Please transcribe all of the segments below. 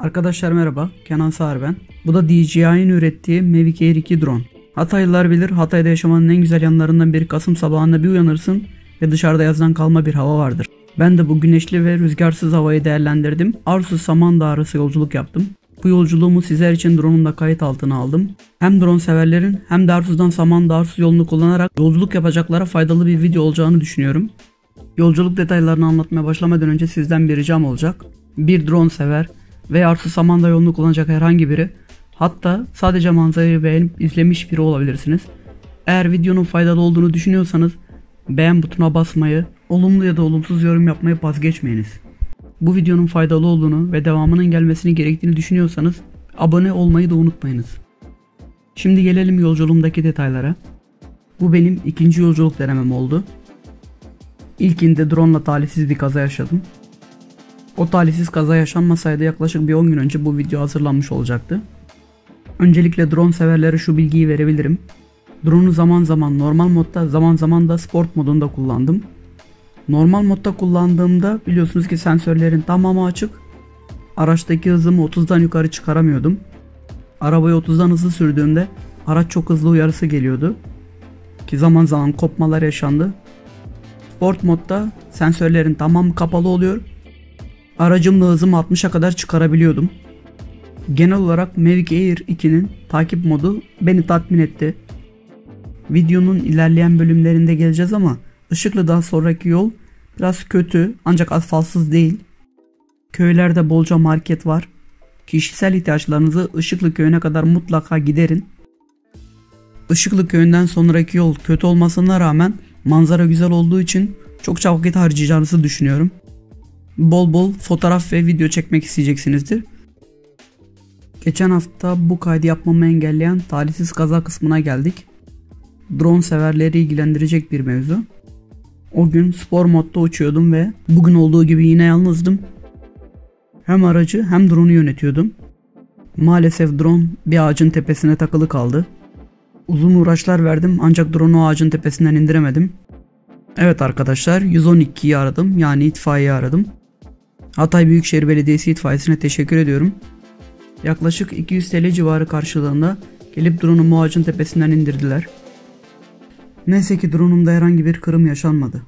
Arkadaşlar merhaba, Kenan Sağır ben. Bu da DJI'nin ürettiği Mavic Air 2 drone. Hataylılar bilir, Hatay'da yaşamanın en güzel yanlarından biri Kasım sabahında bir uyanırsın ve dışarıda yazdan kalma bir hava vardır. Ben de bu güneşli ve rüzgarsız havayı değerlendirdim. Arsuz Samandağ arası yolculuk yaptım. Bu yolculuğumu sizler için drone'umla kayıt altına aldım. Hem drone severlerin hem de Arsuz'dan Samandağ Arsuz yolunu kullanarak yolculuk yapacaklara faydalı bir video olacağını düşünüyorum. Yolculuk detaylarını anlatmaya başlamadan önce sizden bir ricam olacak. Bir drone sever veya Arsuz Samandağ yolunu kullanacak herhangi biri, hatta sadece manzarayı beğenip izlemiş biri olabilirsiniz. Eğer videonun faydalı olduğunu düşünüyorsanız beğen butonuna basmayı, olumlu ya da olumsuz yorum yapmayı vazgeçmeyiniz. Bu videonun faydalı olduğunu ve devamının gelmesini gerektiğini düşünüyorsanız abone olmayı da unutmayınız. Şimdi gelelim yolculuğumdaki detaylara. Bu benim ikinci yolculuk denemem oldu. İlkinde drone ile talihsiz bir kaza yaşadım. O talihsiz kaza yaşanmasaydı yaklaşık bir 10 gün önce bu video hazırlanmış olacaktı. Öncelikle drone severlere şu bilgiyi verebilirim. Drone'u zaman zaman normal modda, zaman zaman da sport modunda kullandım. Normal modda kullandığımda biliyorsunuz ki sensörlerin tamamı açık. Araçtaki hızımı 30'dan yukarı çıkaramıyordum. Arabayı 30'dan hızlı sürdüğümde araç çok hızlı uyarısı geliyordu. Ki zaman zaman kopmalar yaşandı. Sport modda sensörlerin tamamı kapalı oluyor. Aracımla hızımı 60'a kadar çıkarabiliyordum. Genel olarak Mavic Air 2'nin takip modu beni tatmin etti. Videonun ilerleyen bölümlerinde geleceğiz ama Işıklı'dan sonraki yol biraz kötü ancak asfaltsız değil. Köylerde bolca market var. Kişisel ihtiyaçlarınızı Işıklı köyüne kadar mutlaka giderin. Işıklı köyünden sonraki yol kötü olmasına rağmen manzara güzel olduğu için çok vakit harcayacağınızı düşünüyorum. Bol bol fotoğraf ve video çekmek isteyeceksinizdir. Geçen hafta bu kaydı yapmamı engelleyen talihsiz kaza kısmına geldik. Drone severleri ilgilendirecek bir mevzu. O gün spor modda uçuyordum ve bugün olduğu gibi yine yalnızdım. Hem aracı hem drone'u yönetiyordum. Maalesef drone bir ağacın tepesine takılı kaldı. Uzun uğraşlar verdim ancak drone'u ağacın tepesinden indiremedim. Evet arkadaşlar, 112'yi aradım, yani itfaiyeyi aradım. Hatay Büyükşehir Belediyesi itfaiyesine teşekkür ediyorum. Yaklaşık 200 TL civarı karşılığında gelip drone'umu ağacın tepesinden indirdiler. Neyse ki drone'umda herhangi bir kırım yaşanmadı.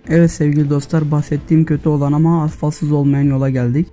Evet sevgili dostlar, bahsettiğim kötü olan ama asfaltsız olmayan yola geldik.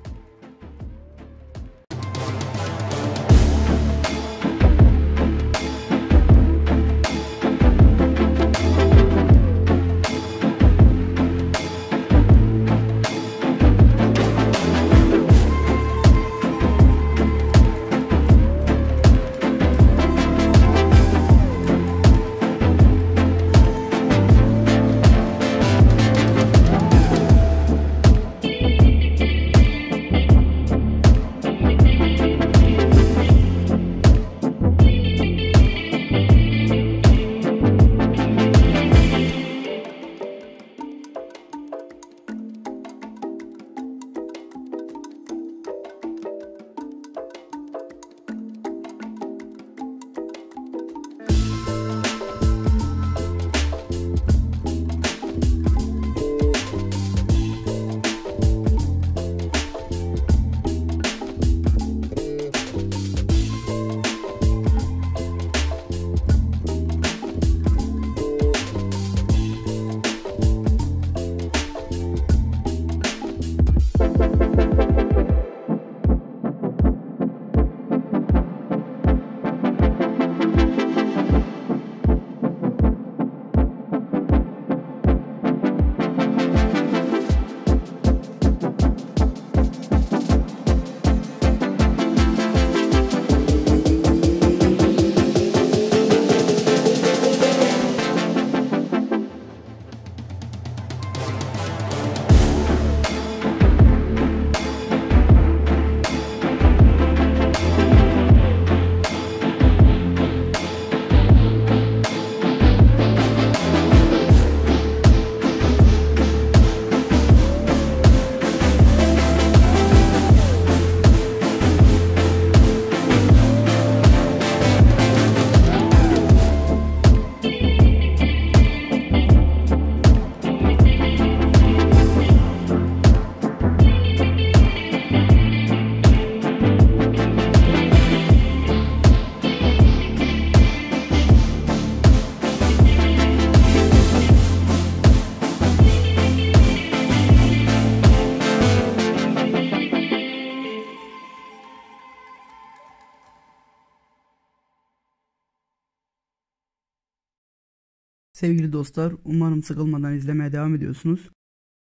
Sevgili dostlar, umarım sıkılmadan izlemeye devam ediyorsunuz.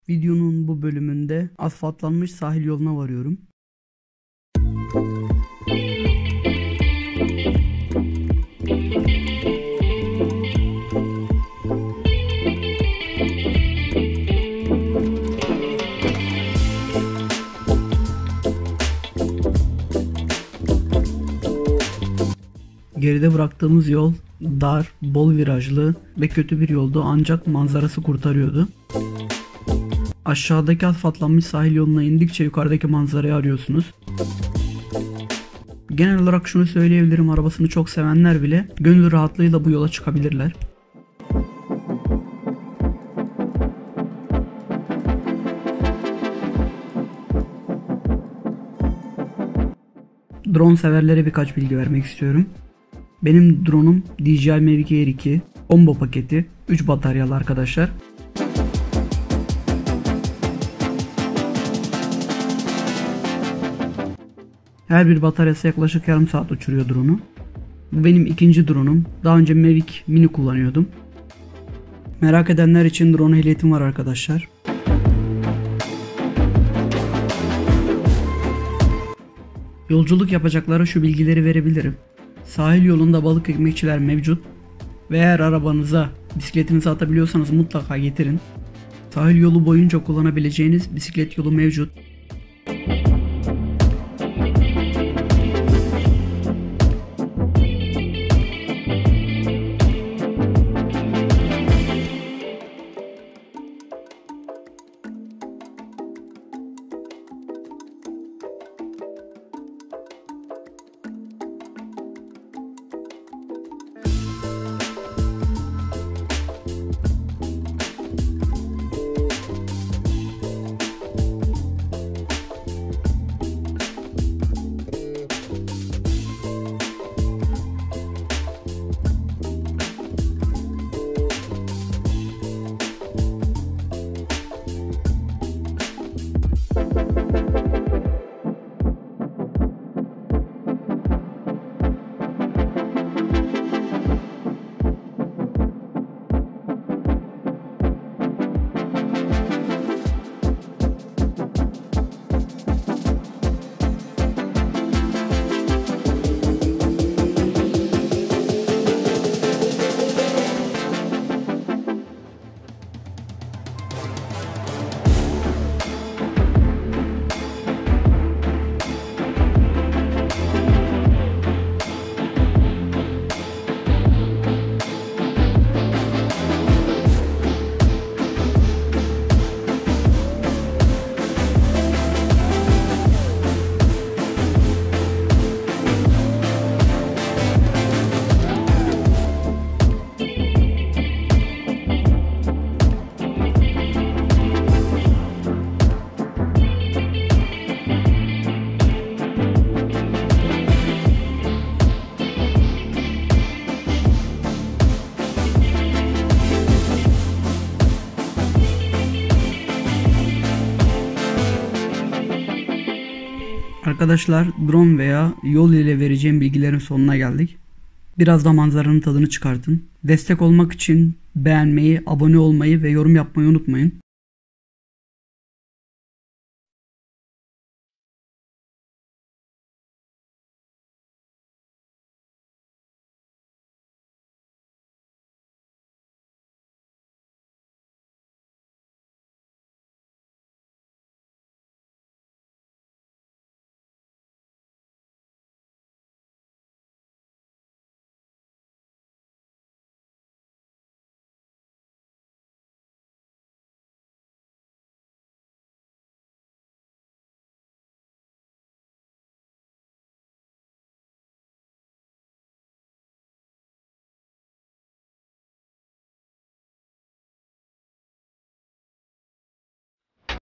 Videonun bu bölümünde asfaltlanmış sahil yoluna varıyorum. Geride bıraktığımız yol dar, bol virajlı ve kötü bir yoldu, ancak manzarası kurtarıyordu. Aşağıdaki asfaltlanmış sahil yoluna indikçe yukarıdaki manzarayı arıyorsunuz. Genel olarak şunu söyleyebilirim, arabasını çok sevenler bile gönül rahatlığıyla bu yola çıkabilirler. Drone severlere birkaç bilgi vermek istiyorum. Benim drone'um DJI Mavic Air 2 combo paketi, 3 bataryalı arkadaşlar. Her bir bataryası yaklaşık yarım saat uçuruyor drone'u. Bu benim ikinci drone'um. Daha önce Mavic Mini kullanıyordum. Merak edenler için drone ehliyetim var arkadaşlar. Yolculuk yapacaklara şu bilgileri verebilirim. Sahil yolunda balık ekmekçiler mevcut ve eğer arabanıza bisikletinizi atabiliyorsanız mutlaka getirin. Sahil yolu boyunca kullanabileceğiniz bisiklet yolu mevcut. Arkadaşlar, drone veya yol ile vereceğim bilgilerin sonuna geldik. Biraz da manzaranın tadını çıkartın. Destek olmak için beğenmeyi, abone olmayı ve yorum yapmayı unutmayın.